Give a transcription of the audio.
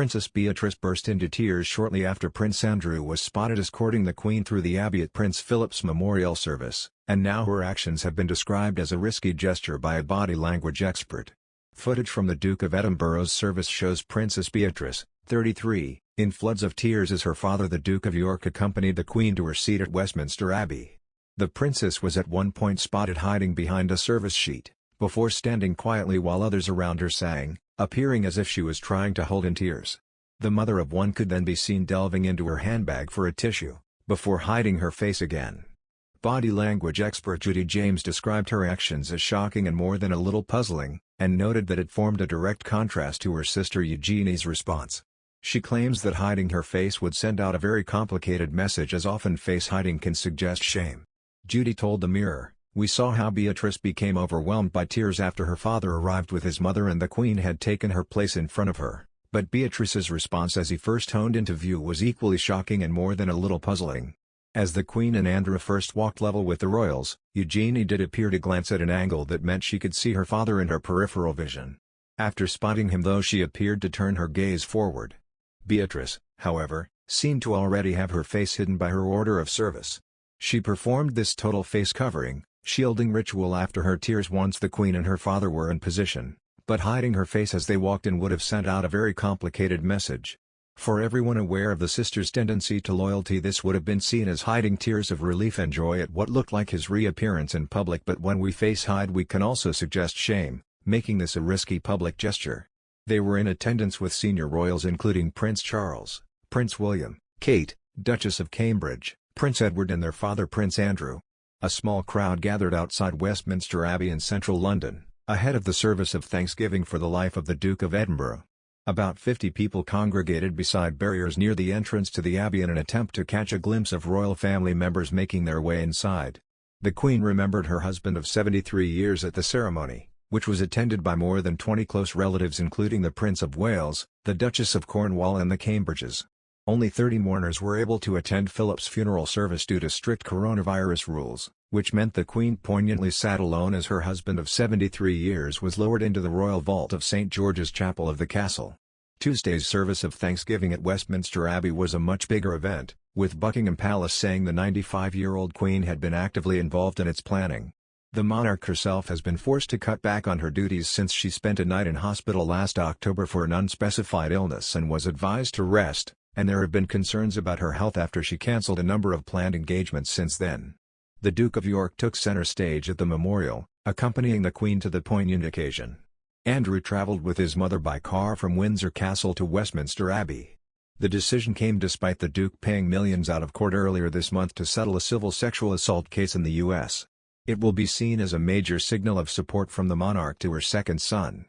Princess Beatrice burst into tears shortly after Prince Andrew was spotted escorting the Queen through the Abbey at Prince Philip's memorial service, and now her actions have been described as a risky gesture by a body language expert. Footage from the Duke of Edinburgh's service shows Princess Beatrice, 33, in floods of tears as her father the Duke of York accompanied the Queen to her seat at Westminster Abbey. The princess was at one point spotted hiding behind a service sheet, before standing quietly while others around her sang, appearing as if she was trying to hold in tears. The mother of one could then be seen delving into her handbag for a tissue, before hiding her face again. Body language expert Judi James described her actions as shocking and more than a little puzzling, and noted that it formed a direct contrast to her sister Eugenie's response. She claims that hiding her face would send out a very complicated message, as often face hiding can suggest shame. Judi told the Mirror, "We saw how Beatrice became overwhelmed by tears after her father arrived with his mother and the Queen had taken her place in front of her, but Beatrice's response as he first honed into view was equally shocking and more than a little puzzling. As the Queen and Andrew first walked level with the royals, Eugenie did appear to glance at an angle that meant she could see her father in her peripheral vision. After spotting him though, she appeared to turn her gaze forward. Beatrice, however, seemed to already have her face hidden by her order of service. She performed this total face covering, shielding ritual after her tears once the Queen and her father were in position, but hiding her face as they walked in would have sent out a very complicated message. For everyone aware of the sisters' tendency to loyalty, this would have been seen as hiding tears of relief and joy at what looked like his reappearance in public, but when we face hide we can also suggest shame, making this a risky public gesture. They were in attendance with senior royals including Prince Charles, Prince William, Kate, Duchess of Cambridge, Prince Edward and their father Prince Andrew. A small crowd gathered outside Westminster Abbey in central London, ahead of the service of thanksgiving for the life of the Duke of Edinburgh. About 50 people congregated beside barriers near the entrance to the Abbey in an attempt to catch a glimpse of royal family members making their way inside. The Queen remembered her husband of 73 years at the ceremony, which was attended by more than 20 close relatives including the Prince of Wales, the Duchess of Cornwall and the Cambridges. Only 30 mourners were able to attend Philip's funeral service due to strict coronavirus rules, which meant the Queen poignantly sat alone as her husband of 73 years was lowered into the royal vault of St. George's Chapel of the castle. Tuesday's service of thanksgiving at Westminster Abbey was a much bigger event, with Buckingham Palace saying the 95-year-old Queen had been actively involved in its planning. The monarch herself has been forced to cut back on her duties since she spent a night in hospital last October for an unspecified illness and was advised to rest, and there have been concerns about her health after she cancelled a number of planned engagements since then. The Duke of York took center stage at the memorial, accompanying the Queen to the poignant occasion. Andrew travelled with his mother by car from Windsor Castle to Westminster Abbey. The decision came despite the Duke paying millions out of court earlier this month to settle a civil sexual assault case in the U.S. It will be seen as a major signal of support from the monarch to her second son.